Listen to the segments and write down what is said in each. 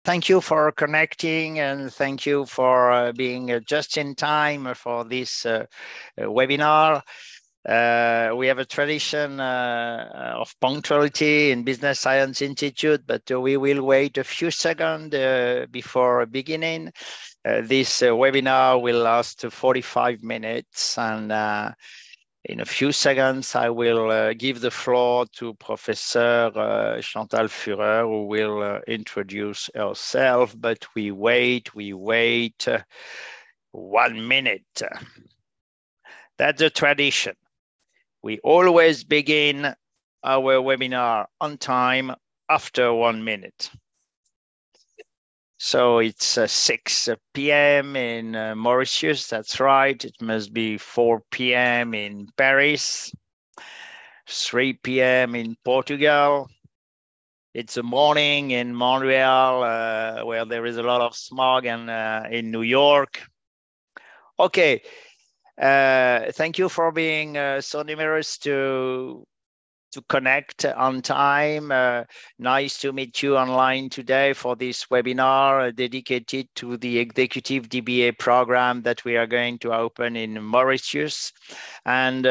thank you for connecting, and thank you for being just in time for this webinar. We have a tradition of punctuality in Business Science Institute, but we will wait a few seconds before beginning. This webinar will last 45 minutes, and in a few seconds, I will give the floor to Professor Chantal Führer, who will introduce herself, but we wait 1 minute. That's a tradition. We always begin our webinar on time after 1 minute. So it's 6 p.m. in Mauritius, that's right. It must be 4 p.m. in Paris, 3 p.m. in Portugal. It's a morning in Montreal, where there is a lot of smog, and in New York. Okay, thank you for being so numerous to connect on time. Nice to meet you online today for this webinar dedicated to the Executive DBA program that we are going to open in Mauritius. And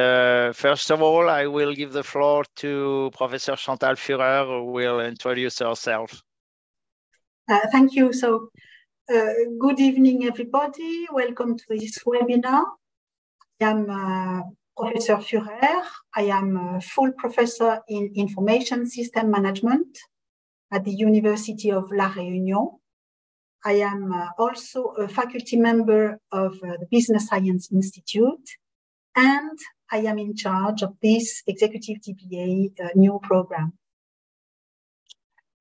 first of all, I will give the floor to Professor Chantal Führer, who will introduce herself. Thank you. So good evening, everybody. Welcome to this webinar. I am Professor Führer. I am a full professor in information system management at the University of La Réunion. I am also a faculty member of the Business Science Institute, and I am in charge of this Executive DBA new program.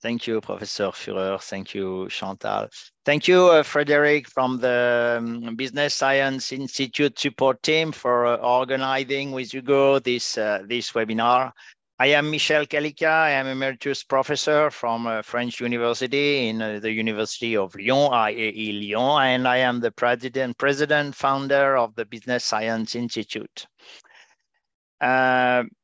Thank you, Professor Führer. Thank you, Chantal. Thank you, Frederic, from the Business Science Institute support team for organizing with Hugo this webinar. I am Michel Calica. I am emeritus professor from French University in the University of Lyon, IAE Lyon, and I am the president founder of the Business Science Institute.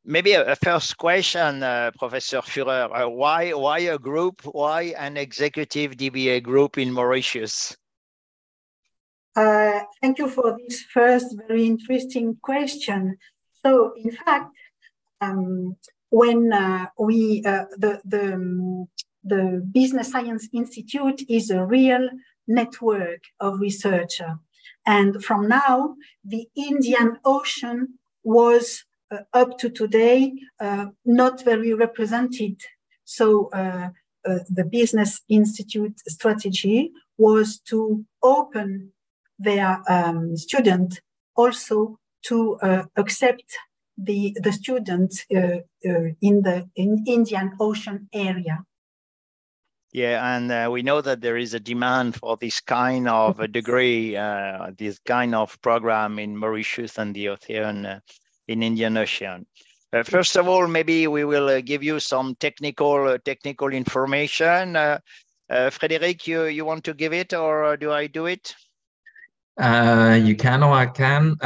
Maybe a first question, Professor Führer, why a group, why an executive DBA group in Mauritius? Thank you for this first very interesting question. So in fact, when the Business Science Institute is a real network of researchers. And from now, the Indian Ocean was up to today, not very represented. So the Business Institute strategy was to open their students also to accept the students in Indian Ocean area. Yeah, and we know that there is a demand for this kind of a degree, this kind of program in Mauritius and the ocean, in Indian Ocean. First of all, maybe we will give you some technical information. Frédéric, you want to give it, or do I do it? You can, or I can.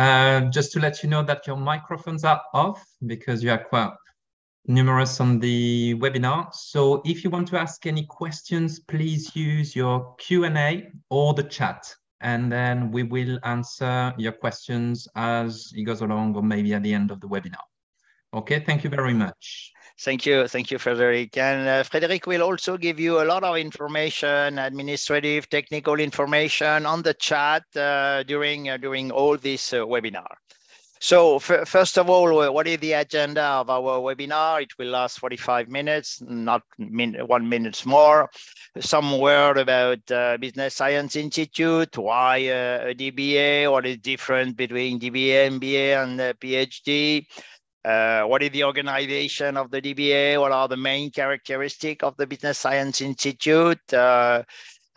Just to let you know that your microphones are off because you are quite numerous on the webinar. So if you want to ask any questions, please use your Q&A or the chat, and then we will answer your questions as it goes along, or maybe at the end of the webinar. Okay, thank you very much. Thank you, Frederic. And Frederic will also give you a lot of information, administrative, technical information on the chat during all this webinar. So first of all, what is the agenda of our webinar? It will last 45 minutes, not 1 minute more. Some word about Business Science Institute, why a DBA, what is different between DBA, MBA, and PhD. What is the organization of the DBA? What are the main characteristics of the Business Science Institute?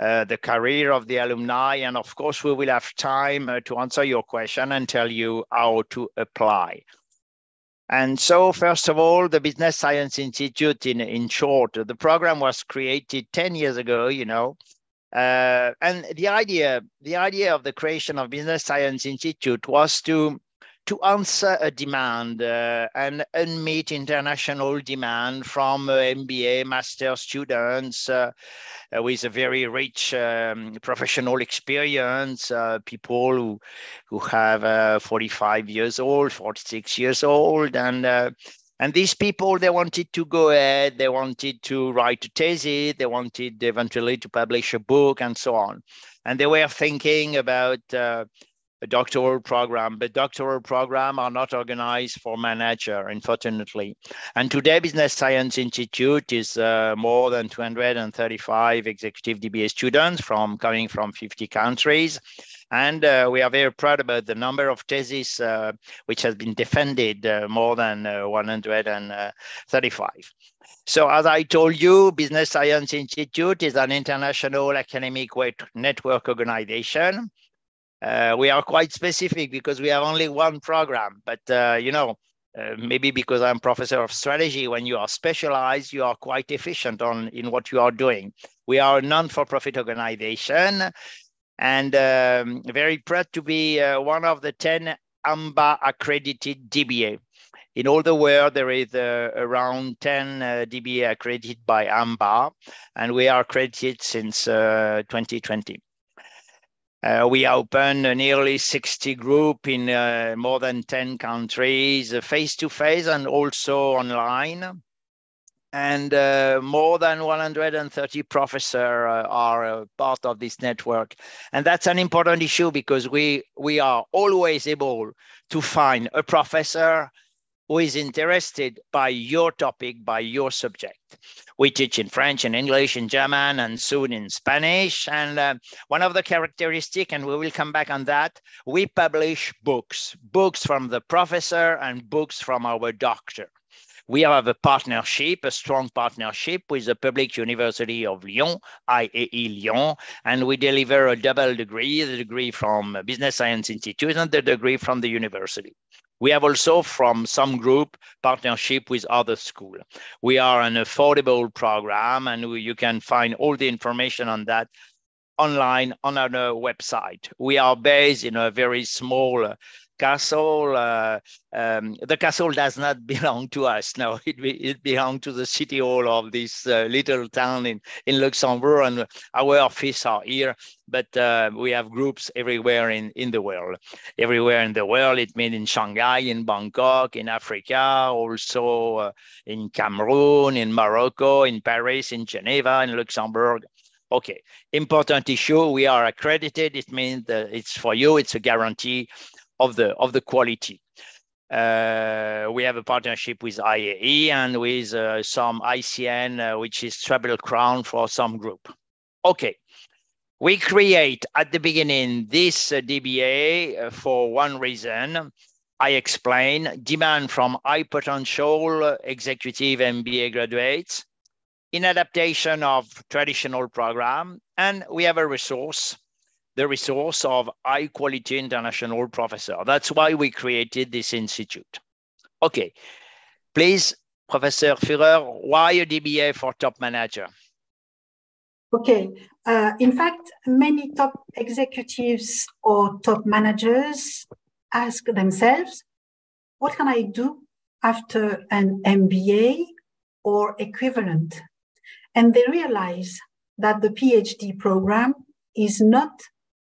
The career of the alumni, and of course, we will have time to answer your question and tell you how to apply. And so, first of all, the Business Science Institute, in short, the program was created 10 years ago, you know, and the idea of the creation of Business Science Institute was to to answer a demand, an unmet international demand from MBA master students with a very rich professional experience, people who have 45 years old, 46 years old, and these people, they wanted to go ahead, they wanted to write a thesis, they wanted eventually to publish a book and so on. And they were thinking about a doctoral program, but doctoral programs are not organized for manager, unfortunately. And today, Business Science Institute is more than 235 executive DBA students coming from 50 countries. And we are very proud about the number of theses which has been defended, more than 135. So as I told you, Business Science Institute is an international academic network organization. We are quite specific because we have only one program, but maybe because I'm professor of strategy, when you are specialized, you are quite efficient in what you are doing. We are a non-for-profit organization, and very proud to be one of the 10 AMBA accredited DBA. In all the world, there is around 10 DBA accredited by AMBA, and we are accredited since 2020. We open nearly 60 groups in more than 10 countries, face-to-face and also online. And more than 130 professors are part of this network. And that's an important issue because we are always able to find a professor who is interested by your topic, by your subject. We teach in French, in English, in German, and soon in Spanish. And one of the characteristics, and we will come back on that, we publish books from the professor and books from our doctor. We have a partnership, a strong partnership with the Public University of Lyon, IAE Lyon, and we deliver a double degree, the degree from Business Science Institute and the degree from the university. We have also from some group partnership with other schools. We are an affordable program, and you can find all the information on that online on our website. We are based in a very small castle. The castle does not belong to us. No, it belongs to the city hall of this little town in Luxembourg, and our office are here. But we have groups everywhere in the world. Everywhere in the world, it means in Shanghai, in Bangkok, in Africa, also in Cameroon, in Morocco, in Paris, in Geneva, in Luxembourg. Okay, important issue. We are accredited. It means that it's for you. It's a guarantee of the quality. We have a partnership with IAE and with some ICN, which is Treble Crown for some group. Okay, we create at the beginning this DBA for one reason. I explain demand from high potential executive MBA graduates in adaptation of traditional program, and we have a resource, the resource of high quality international professor. That's why we created this institute. Okay, please, Professor Führer, why a DBA for top manager? Okay, in fact, many top executives or top managers ask themselves, what can I do after an MBA or equivalent? And they realize that the PhD program is not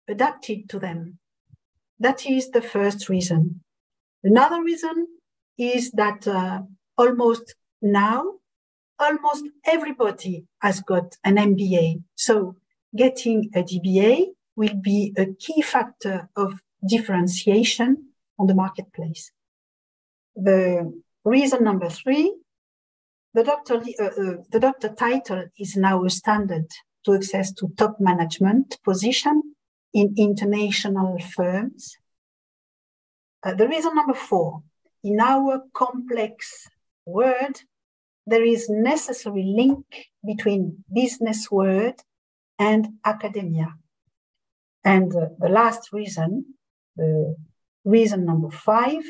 adapted to them. That is the first reason. Another reason is that almost everybody has got an MBA. So getting a DBA will be a key factor of differentiation on the marketplace. The reason number 3, the doctor title is now a standard to access to top management position in international firms. The reason number 4, in our complex world, there is necessary link between business world and academia. And the last reason, the reason number 5,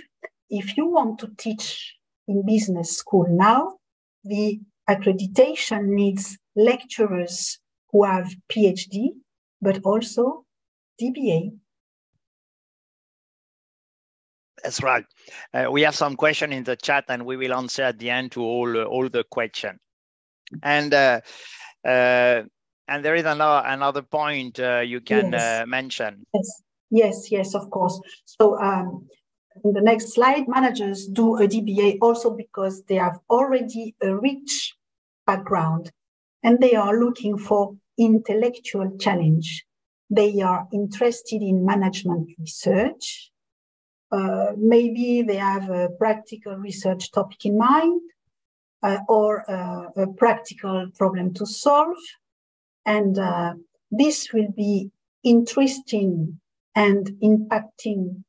if you want to teach in business school now, the accreditation needs lecturers who have PhD, but also DBA. That's right. We have some question in the chat, and we will answer at the end to all the question. And there is another point you can mention. Yes, of course. So in the next slide, managers do a DBA also because they have already a rich background and they are looking for intellectual challenge. They are interested in management research. Maybe they have a practical research topic in mind or a practical problem to solve. And this will be interesting and impacting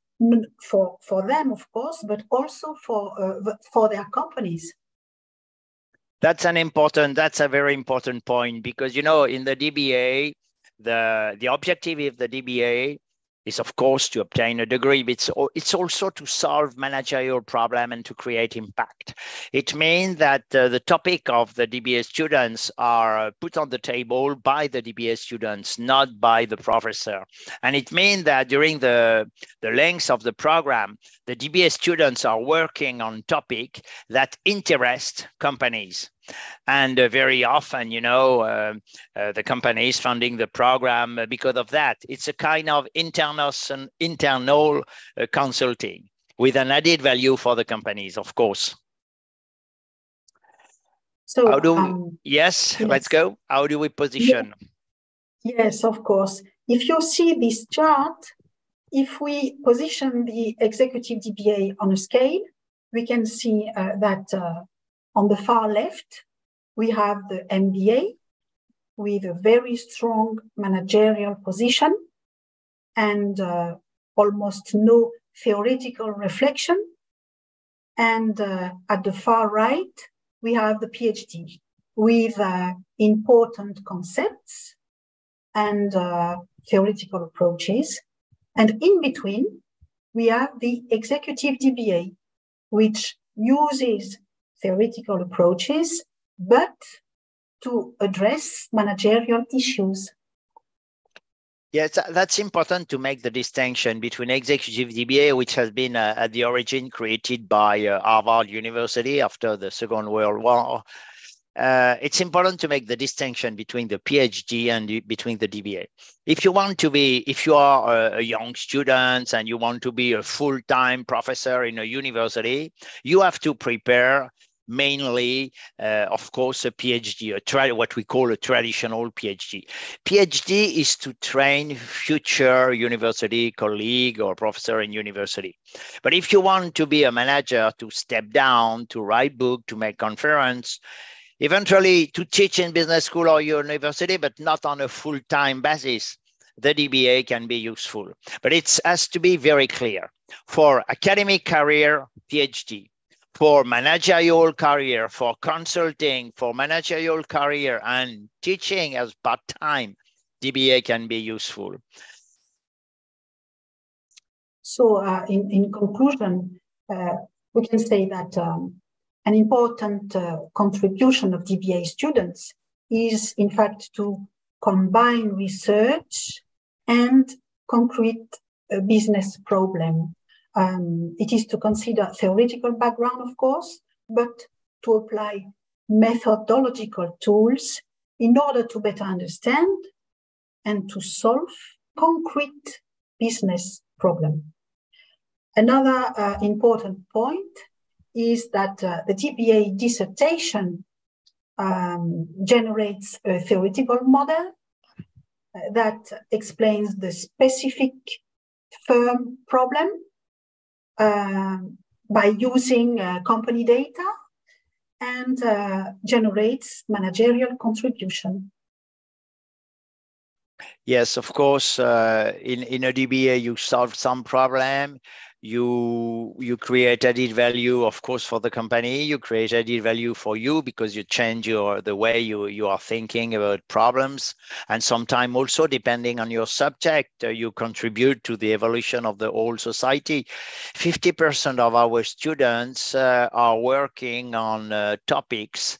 for them, of course, but also for their companies. That's a very important point, because, you know, in the DBA, the objective of the DBA is, of course, to obtain a degree, but it's also to solve managerial problem and to create impact. It means that the topic of the DBA students are put on the table by the DBA students, not by the professor. And it means that during the length of the program, the DBA students are working on topic that interest companies. And very often, you know, the company is funding the program because of that. It's a kind of internal consulting with an added value for the companies, of course. So, yes, let's go. How do we position? Yes, of course. If you see this chart, if we position the executive DBA on a scale, we can see that on the far left, we have the MBA with a very strong managerial position and almost no theoretical reflection. And at the far right, we have the PhD with important concepts and theoretical approaches. And in between, we have the executive DBA, which uses theoretical approaches, but to address managerial issues. Yes, that's important to make the distinction between executive DBA, which has been at the origin created by Harvard University after the Second World War. It's important to make the distinction between the PhD and between the DBA. If you are a young student and you want to be a full-time professor in a university, you have to prepare mainly, of course, a PhD, what we call a traditional PhD. PhD is to train future university colleague or professor in university. But if you want to be a manager, to step down, to write book, to make conference, eventually to teach in business school or university, but not on a full-time basis, the DBA can be useful. But it has to be very clear. For academic career, PhD. For managerial career, for consulting, for managerial career and teaching as part-time, DBA can be useful. So in conclusion, we can say that an important contribution of DBA students is, in fact, to combine research and concrete business problem. It is to consider theoretical background, of course, but to apply methodological tools in order to better understand and to solve concrete business problem. Another important point is that the DBA dissertation generates a theoretical model that explains the specific firm problem by using company data and generates managerial contribution. Yes, of course, in a DBA, you solve some problem. You create added value, of course, for the company. You create added value for you because you change the way you are thinking about problems. And sometimes also, depending on your subject, you contribute to the evolution of the whole society. 50% of our students are working on topics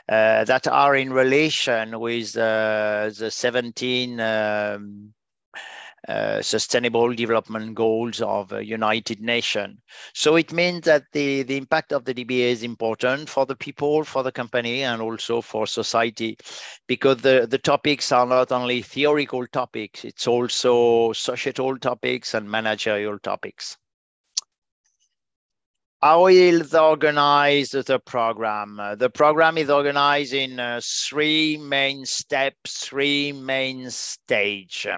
that are in relation with the 17 Sustainable Development Goals of United Nations. So it means that the impact of the DBA is important for the people, for the company, and also for society, because the topics are not only theoretical topics, it's also societal topics and managerial topics. How is organized the program? The program is organized in 3 main steps, 3 main stages.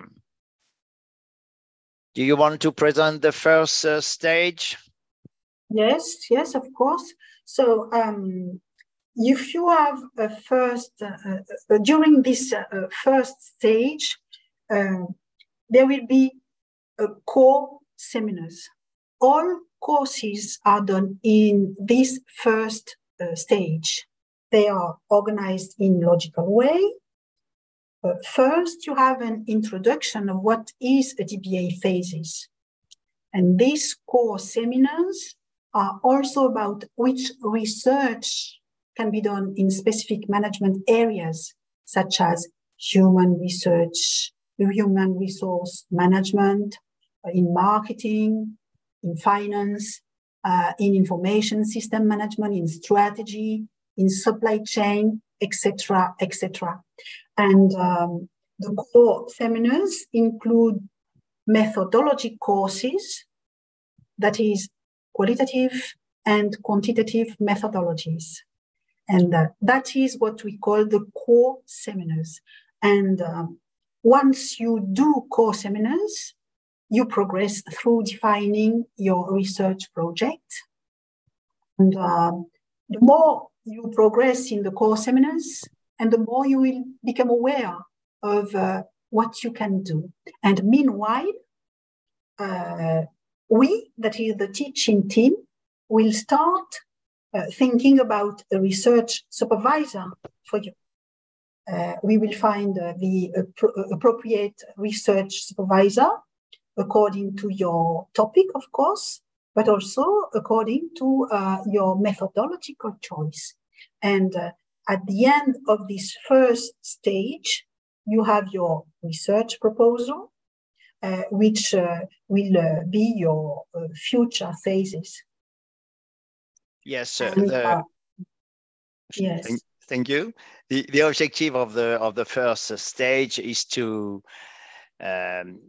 Do you want to present the first stage? Yes, of course. So if you have a first, during this first stage, there will be core seminars. All courses are done in this first stage. They are organized in logical way. First, you have an introduction of what is a DBA phases. And these core seminars are also about which research can be done in specific management areas, such as human research, human resource management, in marketing, in finance, in information system management, in strategy, in supply chain, etc., etc. And the core seminars include methodology courses, that is qualitative and quantitative methodologies. And that is what we call the core seminars. And once you do core seminars, you progress through defining your research project. And the more you progress in the core seminars, and the more you will become aware of what you can do. And meanwhile, we, that is the teaching team, will start thinking about a research supervisor for you. We will find the appropriate research supervisor according to your topic, of course, but also according to your methodological choice. And at the end of this first stage, you have your research proposal, which will be your future phases. Yes, and, yes. Thank you. The objective of the first stage is to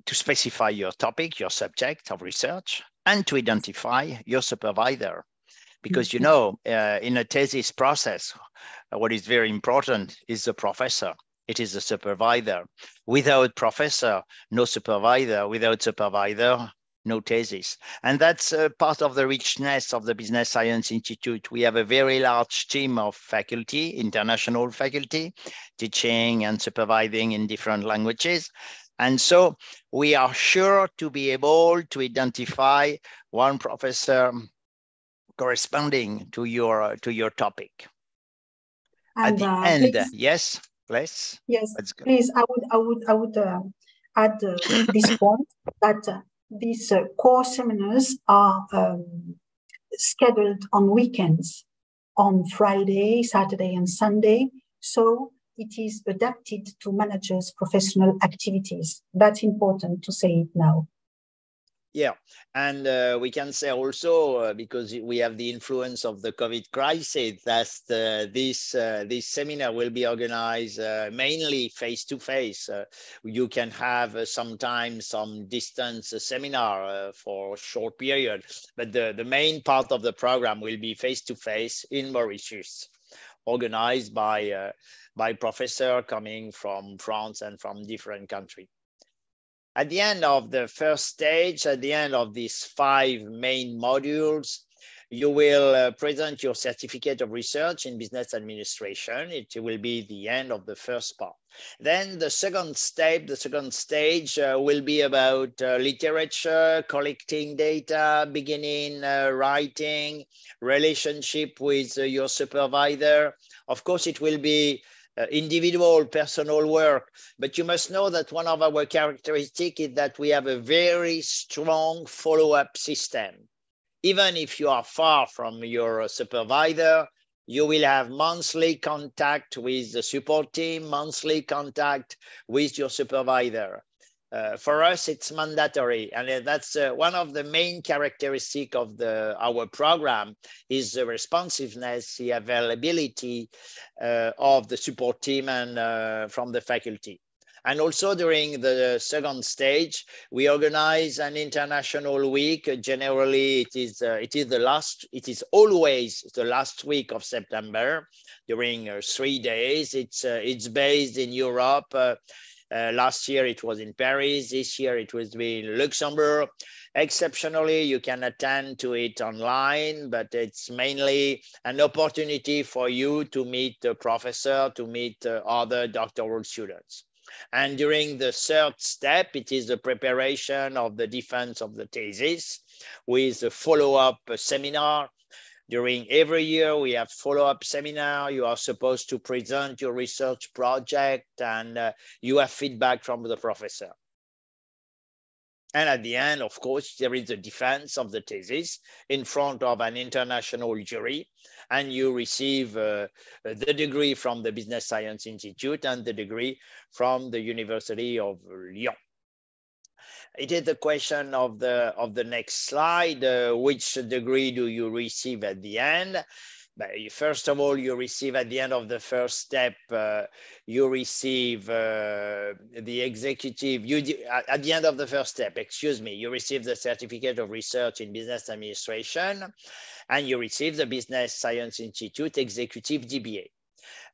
specify your topic, your subject of research, and to identify your supervisor. Because, you know, in a thesis process, what is very important is the professor. It is the supervisor. Without professor, no supervisor. Without supervisor, no thesis. And that's part of the richness of the Business Science Institute. We have a very large team of faculty, international faculty, teaching and supervising in different languages. And so we are sure to be able to identify one professor corresponding to your topic. And, at the end, please, yes, please. Yes, please. I would add this point that these core seminars are scheduled on weekends, on Friday, Saturday, and Sunday. So it is adapted to managers' professional activities. That's important to say it now. Yeah, and we can say also, because we have the influence of the COVID crisis, that this seminar will be organized mainly face-to-face. You can have sometimes some distance seminar for a short period, but the main part of the program will be face-to-face in Mauritius, organized by professors coming from France and from different countries. At the end of the first stage, at the end of these 5 main modules, you will present your certificate of research in business administration. It will be the end of the first part. Then the second step, the second stage will be about literature, collecting data, beginning writing, relationship with your supervisor. Of course, it will be individual personal work, but you must know that one of our characteristics is that we have a very strong follow-up system. Even if you are far from your supervisor, you will have monthly contact with the support team, monthly contact with your supervisor. For us, it's mandatory, and that's one of the main characteristics of our program is the responsiveness, the availability of the support team and from the faculty. And also during the second stage, we organize an international week. Generally, it is always the last week of September during 3 days. It's based in Europe. Last year it was in Paris. This year it was in Luxembourg. Exceptionally, you can attend to it online, but it's mainly an opportunity for you to meet the professor, to meet other doctoral students. And during the third step, it is the preparation of the defense of the thesis with a follow-up seminar. During every year, we have follow-up seminar. You are supposed to present your research project and you have feedback from the professor. And at the end, of course, there is the defense of the thesis in front of an international jury, and you receive the degree from the Business Science Institute and the degree from the University of Lyon. It is the question of the next slide. Which degree do you receive at the end? First of all, you receive at the end of the first step, you receive the executive, at the end of the first step, excuse me, you receive the certificate of research in business administration, and you receive the Business Science Institute executive DBA.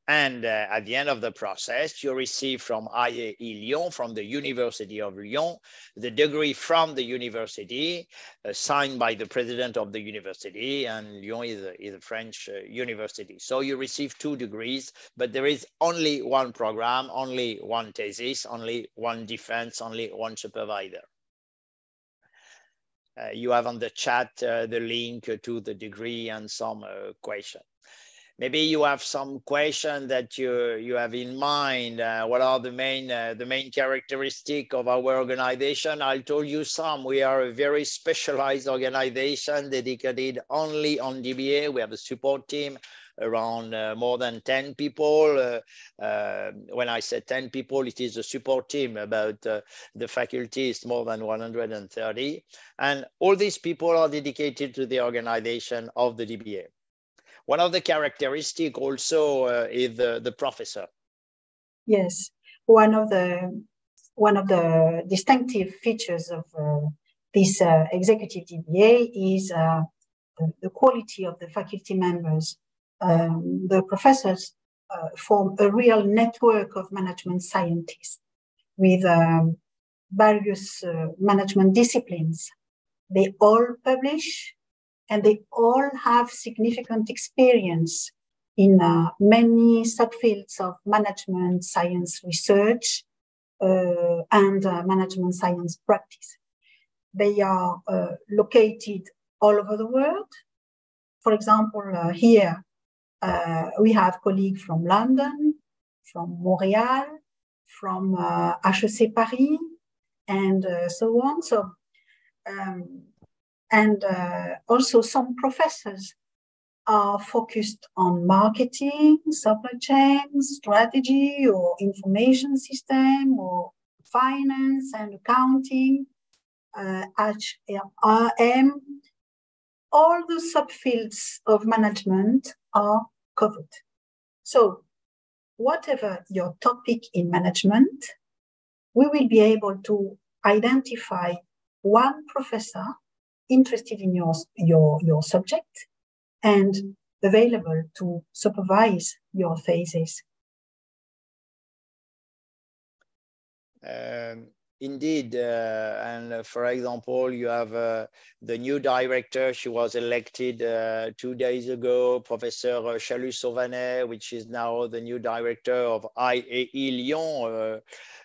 And at the end of the process, you receive from IAE Lyon, from the University of Lyon, the degree from the university signed by the president of the university, and Lyon is a French university. So you receive 2 degrees, but there is only one program, only one thesis, only one defense, only one supervisor. You have on the chat the link to the degree and some question. Maybe you have some question that you have in mind. What are the main characteristic of our organization? I'll tell you some. We are a very specialized organization dedicated only on DBA. We have a support team around more than 10 people. When I say 10 people, it is a support team. About the faculty is more than 130. And all these people are dedicated to the organization of the DBA. One of the characteristics also is the professor. Yes, one of the distinctive features of this executive DBA is the quality of the faculty members. The professors form a real network of management scientists with various management disciplines. They all publish, and they all have significant experience in many subfields of management science research and management science practice. They are located all over the world. For example, here we have colleagues from London, from Montreal, from HEC Paris, and so on. So. And also some professors are focused on marketing, supply chain, strategy, or information system, or finance and accounting, HRM. All the subfields of management are covered. So whatever your topic in management, we will be able to identify one professor interested in your subject and available to supervise your thesis. Indeed, and for example, you have the new director. She was elected 2 days ago, Professor Chalut-Sauvanet, which is now the new director of IAE Lyon.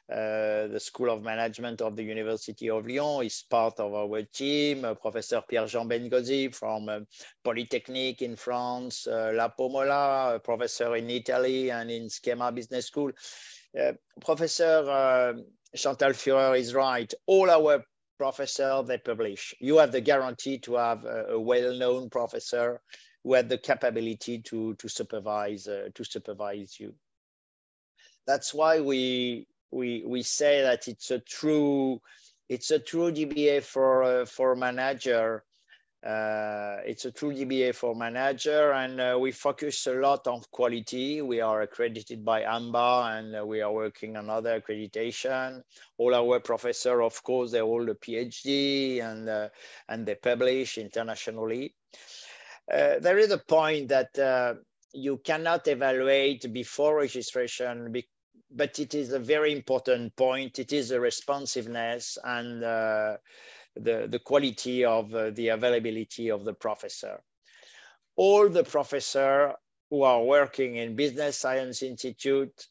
The School of Management of the University of Lyon is part of our team. Professor Pierre-Jean Bengozi from Polytechnique in France, La Pomola, professor in Italy and in Schema Business School. Professor Chantal Führer is right. All our professors, they publish. You have the guarantee to have a well-known professor who had the capability to supervise you. That's why we we say that it's a true DBA for manager. It's a true DBA for manager, and we focus a lot on quality. We are accredited by AMBA, and we are working on other accreditation. All our professors, of course, they're all a PhD, and they publish internationally. There is a point that you cannot evaluate before registration, but it is a very important point. It is the responsiveness and the quality of the availability of the professor. All the professors who are working in Business Science Institute,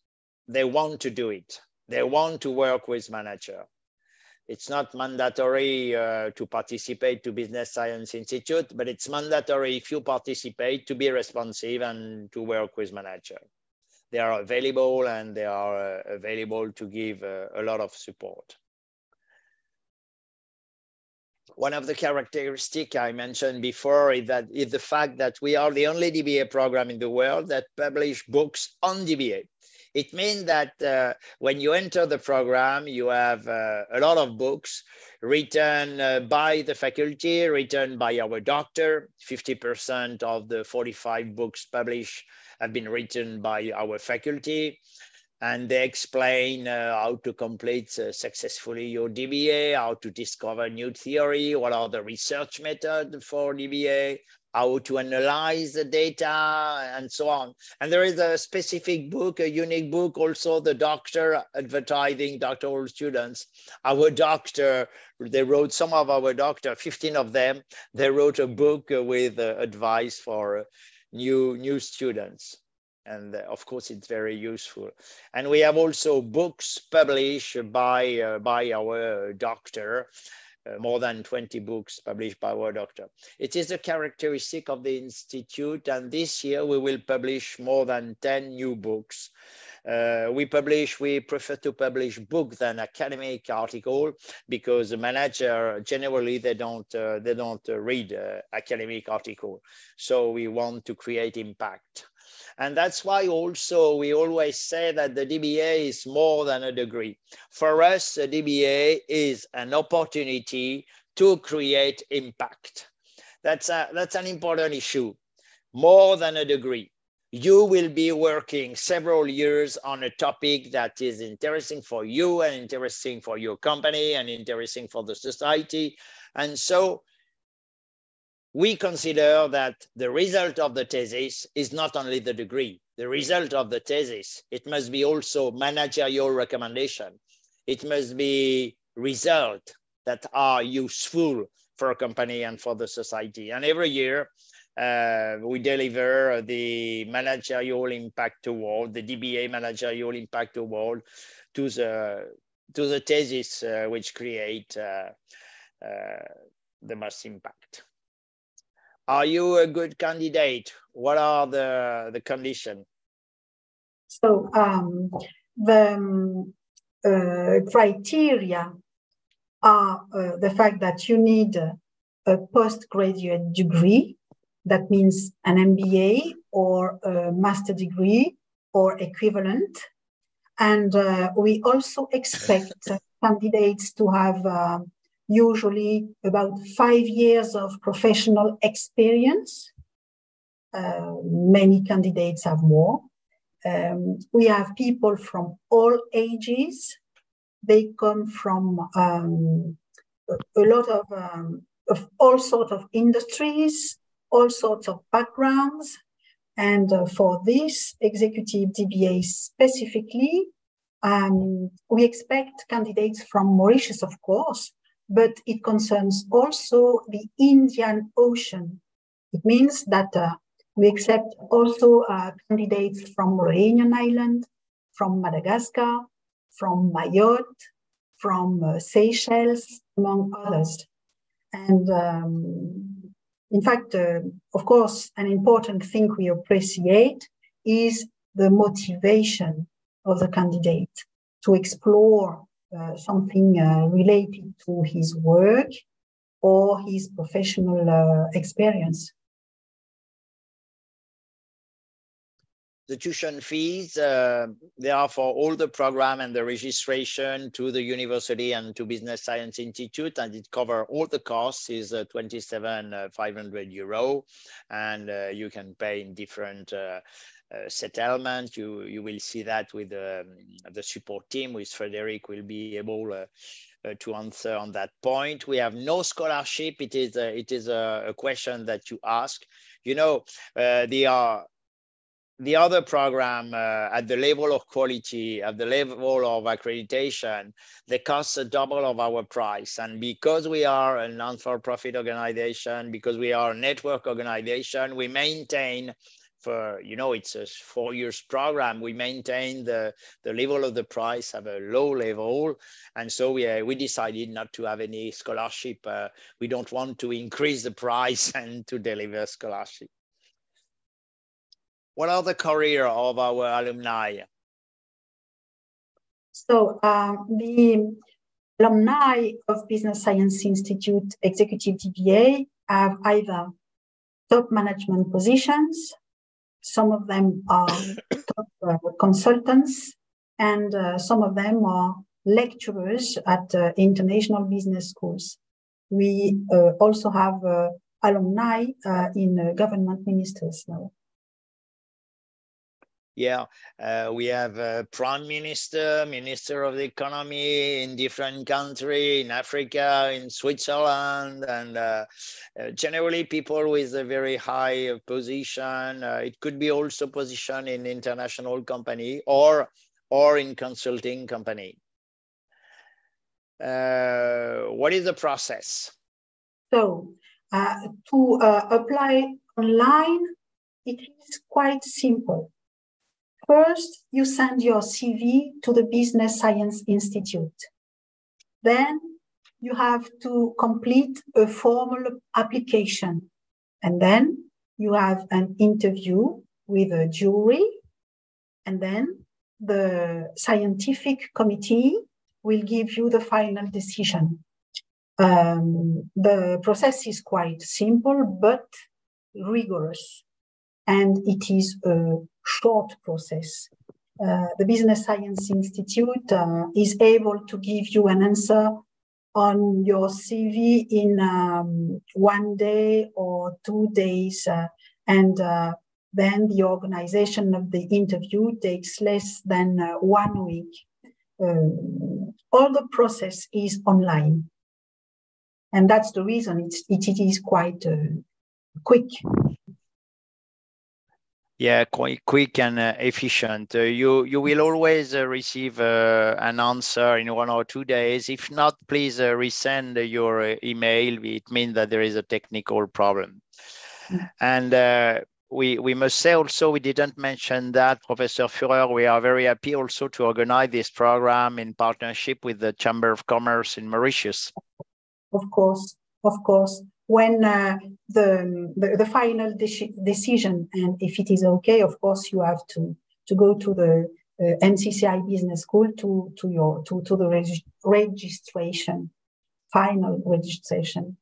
they want to do it. They want to work with manager. It's not mandatory to participate to Business Science Institute, but it's mandatory if you participate to be responsive and to work with manager. They are available, and they are available to give a lot of support. One of the characteristics I mentioned before is the fact that we are the only DBA program in the world that publish books on DBA. It means that when you enter the program, you have a lot of books written by the faculty, written by our doctor. 50% of the 45 books published have been written by our faculty. And they explain how to complete successfully your DBA, how to discover new theory, what are the research methods for DBA, how to analyze the data, and so on. And there is a specific book, a unique book, also the doctor advertising doctoral students. Our doctor, they wrote, some of our doctor, 15 of them, they wrote a book with advice for new students. And of course, it's very useful. And we have also books published by our doctor, more than 20 books published by our doctor. It is a characteristic of the Institute, and this year we will publish more than 10 new books. We prefer to publish books than academic article, because the manager, generally, they don't read academic article. So we want to create impact. And that's why also we always say that the DBA is more than a degree. For us, the DBA is an opportunity to create impact. That's an important issue. More than a degree. You will be working several years on a topic that is interesting for you and interesting for your company and interesting for the society. And so we consider that the result of the thesis is not only the degree. The result of the thesis, it must be also managerial recommendation. It must be results that are useful for a company and for the society. And every year, we deliver the Managerial Impact Award, the DBA Managerial Impact Award, to the thesis which create the most impact. Are you a good candidate? What are the conditions? So the criteria are the fact that you need a postgraduate degree. That means an MBA or a master degree or equivalent. And we also expect candidates to have usually about 5 years of professional experience. Many candidates have more. We have people from all ages. They come from a lot of all sorts of industries, all sorts of backgrounds. And for this executive DBA specifically, we expect candidates from Mauritius, of course, but it concerns also the Indian Ocean. It means that we accept also candidates from Mauritian Island, from Madagascar, from Mayotte, from Seychelles, among others. And in fact, of course, an important thing we appreciate is the motivation of the candidate to explore something related to his work or his professional experience. The tuition fees, they are for all the program and the registration to the university and to Business Science Institute, and it covers all the costs, is 27,500 euro, and you can pay in different settlement. You will see that with the support team, with Frederic will be able to answer on that point. We have no scholarship. It is a question that you ask. You know, the other program at the level of quality, at the level of accreditation, they cost a double of our price. And because we are a non-for-profit organization, because we are a network organization, we maintain for, you know, it's a 4 years program, we maintain the level of the price at a low level. And so we decided not to have any scholarship. We don't want to increase the price and to deliver scholarship. What are the career of our alumni? So the alumni of Business Science Institute Executive DBA have either top management positions, some of them are top consultants, and some of them are lecturers at international business schools. We also have alumni in government ministers now. Yeah, we have Prime Minister, Minister of the Economy in different countries, in Africa, in Switzerland, and generally people with a very high position. It could be also position in international company or in consulting company. What is the process? So to apply online, it is quite simple. First, you send your CV to the Business Science Institute. Then you have to complete a formal application. And then you have an interview with a jury. And then the scientific committee will give you the final decision. The process is quite simple, but rigorous. And it is a short process. The Business Science Institute is able to give you an answer on your CV in 1 day or 2 days. And then the organization of the interview takes less than 1 week. All the process is online. And that's the reason it is quite quick. Yeah, quite quick and efficient. You will always receive an answer in 1 or 2 days. If not, please resend your email. It means that there is a technical problem. And we must say also, we didn't mention that, Professor Führer, we are very happy also to organize this program in partnership with the Chamber of Commerce in Mauritius. Of course. When the final decision, and if it is okay, of course, you have to go to the NCCI Business School to the registration, final registration.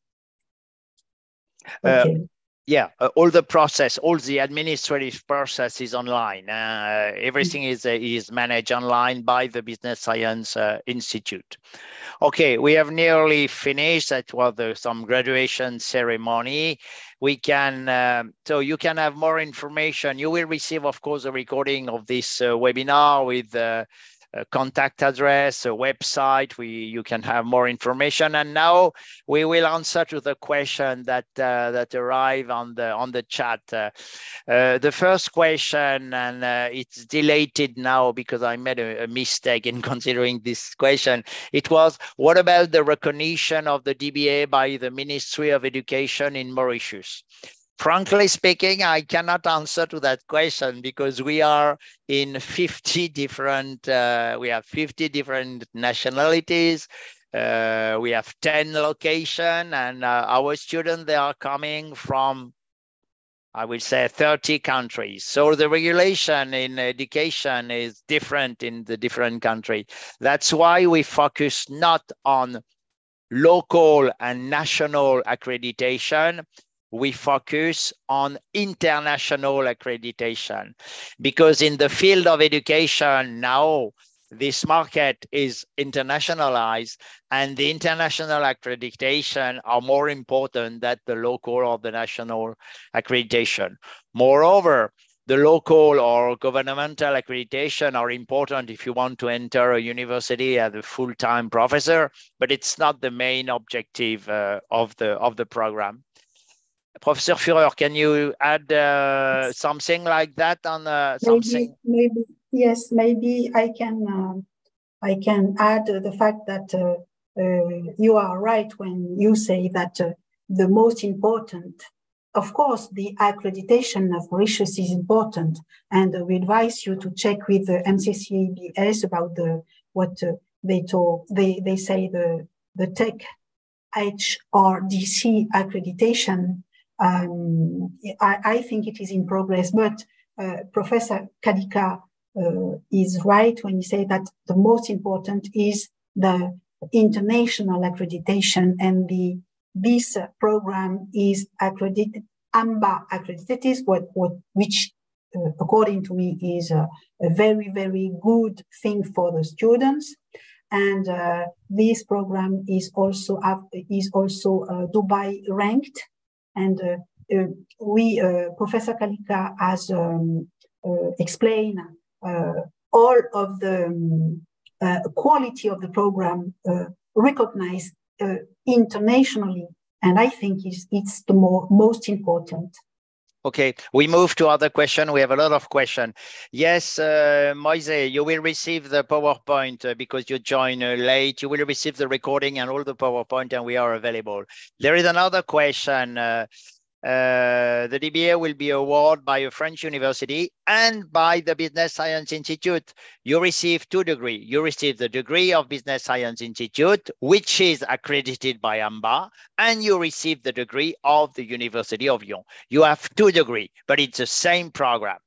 Okay. Yeah, all the process, all the administrative process is online. Everything is managed online by the Business Science Institute. Okay, we have nearly finished. That was some graduation ceremony. We can, so you can have more information. You will receive, of course, a recording of this webinar with a contact address, a website. You can have more information. And now we will answer to the question that arrive on the chat. The first question, and it's deleted now because I made a mistake in considering this question. It was, what about the recognition of the DBA by the Ministry of Education in Mauritius? Frankly speaking, I cannot answer to that question because we are in 50 different, we have 50 different nationalities. We have 10 locations, and our students, they are coming from, I would say, 30 countries. So the regulation in education is different in the different countries. That's why we focus not on local and national accreditation, we focus on international accreditation, because in the field of education now, this market is internationalized, and the international accreditation are more important than the local or the national accreditation. Moreover, the local or governmental accreditation are important if you want to enter a university as a full-time professor, but it's not the main objective of the program. Professor Führer, can you add something like that on something? Maybe yes. Maybe I can add the fact that you are right when you say that the most important, of course, the accreditation of Mauritius is important, and we advise you to check with the MCCABS about what they say the Tech HRDC accreditation. I think it is in progress, but Professor Kadika is right when you say that the most important is the international accreditation, and this program is accredited, AMBA accredited, is which according to me is a very, very good thing for the students. And this program is also Dubai ranked, and Professor Kalika has explained all of the quality of the program recognized internationally, and I think it's the most important. Okay, we move to other question. We have a lot of questions. Yes, Moise, you will receive the PowerPoint because you joined late. You will receive the recording and all the PowerPoint, and we are available. There is another question. The DBA will be awarded by a French university and by the Business Science Institute. You receive 2 degrees. You receive the degree of Business Science Institute, which is accredited by AMBA, and you receive the degree of the University of Lyon. You have 2 degrees, but it's the same program.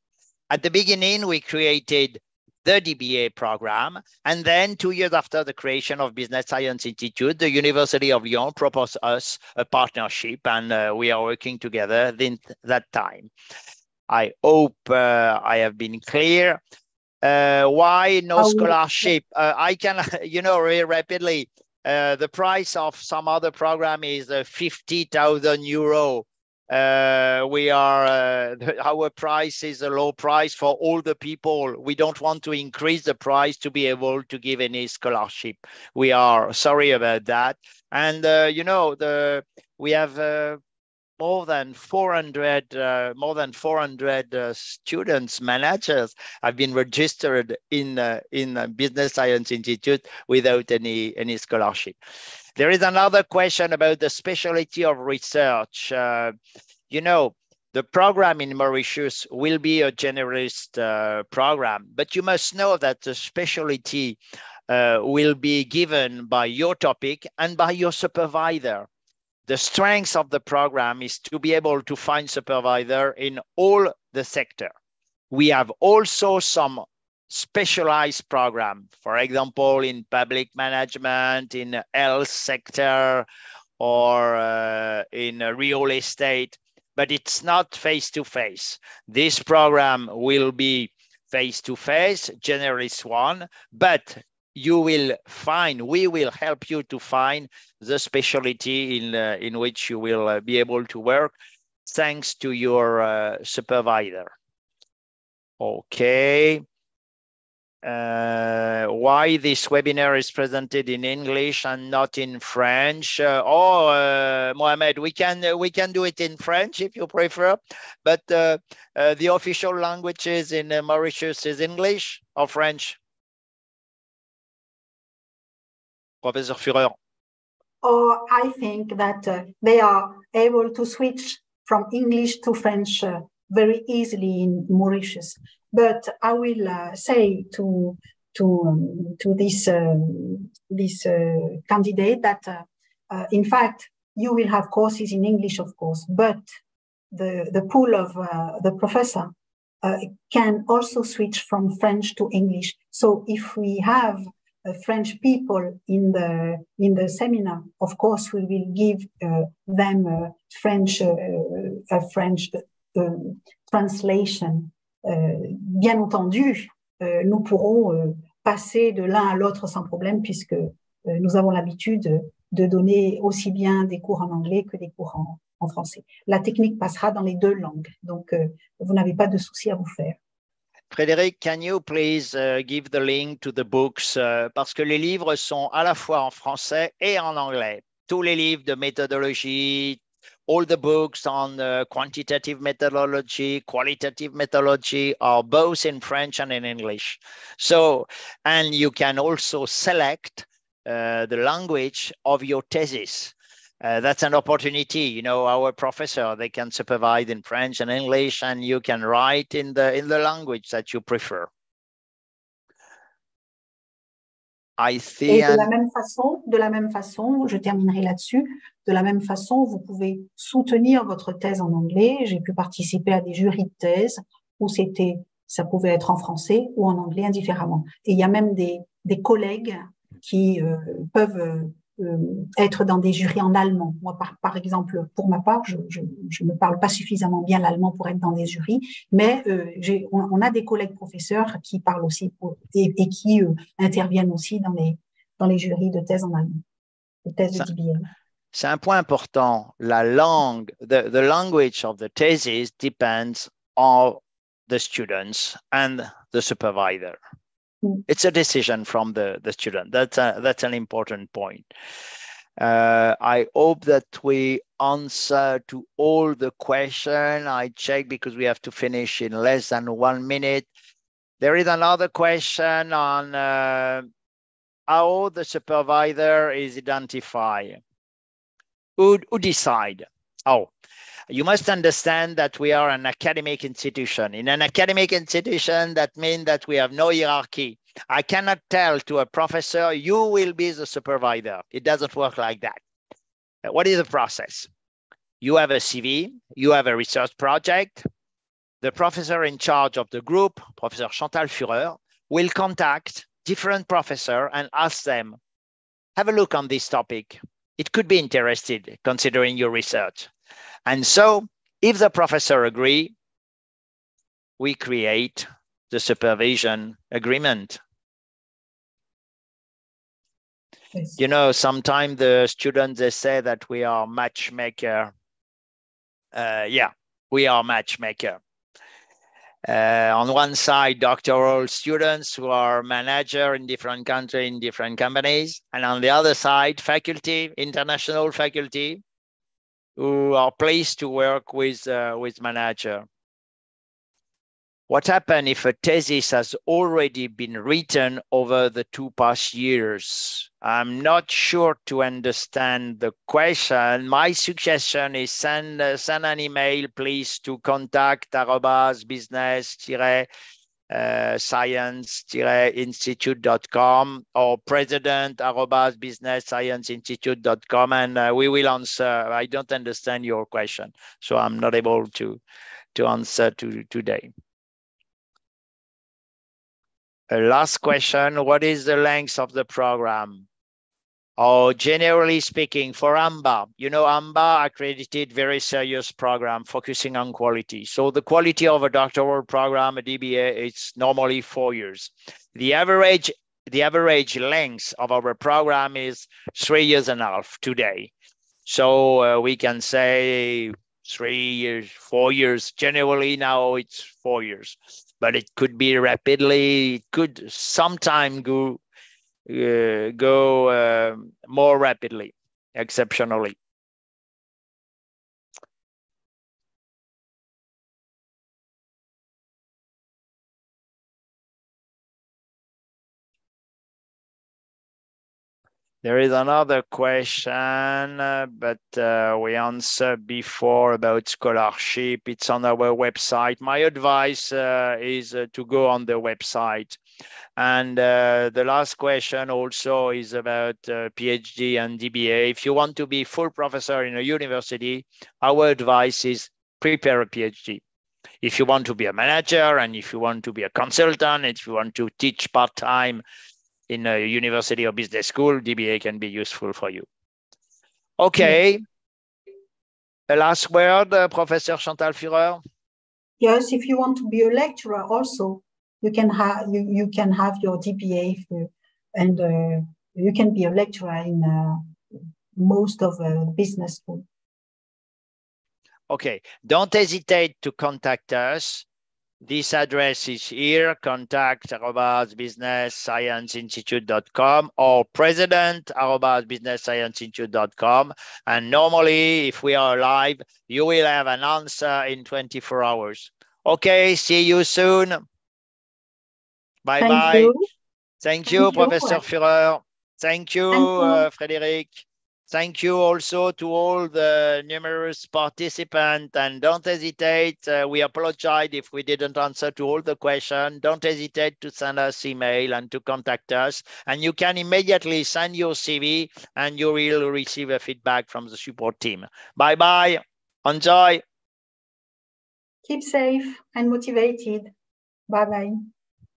At the beginning, we created the DBA program, and then 2 years after the creation of Business Science Institute, the University of Lyon proposed us a partnership, and we are working together since that time. I hope I have been clear. Why no scholarship? I can, very rapidly, the price of some other program is 50,000 euro. Our price is a low price for all the people. We don't want to increase the price to be able to give any scholarship. We are sorry about that. And, we have more than 400 students, managers have been registered in Business Science Institute without any scholarship. There is another question about the specialty of research. The program in Mauritius will be a generalist program, but you must know that the specialty will be given by your topic and by your supervisor. The strength of the program is to be able to find supervisor in all the sector. We have also some specialized program, for example, in public management, in health sector, or in real estate, but it's not face-to-face. This program will be face-to-face, generalist one, but we will help you to find the specialty in which you will be able to work thanks to your supervisor. Okay. Why this webinar is presented in English and not in French? Mohamed, we can do it in French if you prefer, but the official languages in Mauritius is English or French? Professor Führer. I think that they are able to switch from English to French very easily in Mauritius. But I will say to this candidate that in fact you will have courses in English, of course, but the pool of the professor can also switch from French to English. So if we have French people in the seminar, of course, we will give them a French translation. Bien entendu, nous pourrons passer de l'un à l'autre sans problème, puisque nous avons l'habitude de donner aussi bien des cours en anglais que des cours en français. La technique passera dans les deux langues, donc vous n'avez pas de souci à vous faire. Frédéric, can you please give the link to the books? Parce que les livres sont à la fois en français et en anglais. Tous les livres de méthodologie, all the books on quantitative methodology, qualitative methodology are both in French and in English. So, and you can also select the language of your thesis. That's an opportunity. You know, our professor, they can supervise in French and English, and you can write in the language that you prefer. I see. Et de la même façon, je terminerai là-dessus. De la même façon, vous pouvez soutenir votre thèse en anglais. J'ai pu participer à des jurys de thèse où ça pouvait être en français ou en anglais indifféremment. Et il y a même des collègues qui peuvent être dans des jurys en allemand. Moi, par exemple, pour ma part, je ne parle pas suffisamment bien l'allemand pour être dans des jurys, mais on a des collègues professeurs qui parlent aussi et qui interviennent aussi dans les jurys de thèse en allemand, de thèse de DBA. C'est un point important. La langue, the language of the thesis depends on the students and the supervisor. It's a decision from the student. That's an important point. I hope that we answer to all the questions. I check because we have to finish in less than 1 minute. There is another question on how the supervisor is identified. Who decide? Oh, you must understand that we are an academic institution. In an academic institution, that means that we have no hierarchy. I cannot tell to a professor, you will be the supervisor. It doesn't work like that. What is the process? You have a CV, you have a research project. The professor in charge of the group, Professor Chantal Führer, will contact different professors and ask them, have a look on this topic. It could be interested considering your research. And so if the professor agrees, we create the supervision agreement. Yes. You know, sometimes the students, they say that we are matchmaker. Yeah, we are matchmaker. On one side, doctoral students who are manager in different countries, in different companies. And on the other side, faculty, international faculty, who are pleased to work with manager. What happens if a thesis has already been written over the 2 past years? I'm not sure to understand the question. My suggestion is send an email, please, to contact@business-science-institute.com or president@business-science-institute.com, and we will answer. I don't understand your question, so I'm not able to answer today. Last question, what is the length of the program? Oh, generally speaking, for AMBA, you know, AMBA accredited very serious program focusing on quality. So the quality of a doctoral program, a DBA, it's normally 4 years. The average length of our program is 3.5 years today. So we can say 3 years, 4 years. Generally now it's 4 years. But it could be rapidly, it could sometime go more rapidly, exceptionally. There is another question, but we answered before about scholarship. It's on our website. My advice is to go on the website. And the last question also is about PhD and DBA. If you want to be full professor in a university, our advice is prepare a PhD. If you want to be a manager and if you want to be a consultant, if you want to teach part-time in a university or business school, DBA can be useful for you. Okay. A last word, Professor Chantal Führer. Yes, if you want to be a lecturer also, you can have your DBA and you can be a lecturer in most of business school. Okay, don't hesitate to contact us. This address is here, contact@business-science-institute.com or president@business-science-institute.com. And normally, if we are live, you will have an answer in 24 hours. Okay, see you soon. Bye-bye. Thank you. Thank you, Professor Führer. Thank you, Frédéric. Thank you also to all the numerous participants, and don't hesitate. We apologize if we didn't answer to all the questions. Don't hesitate to send us email and to contact us. And you can immediately send your CV and you will receive a feedback from the support team. Bye-bye. Enjoy. Keep safe and motivated. Bye-bye.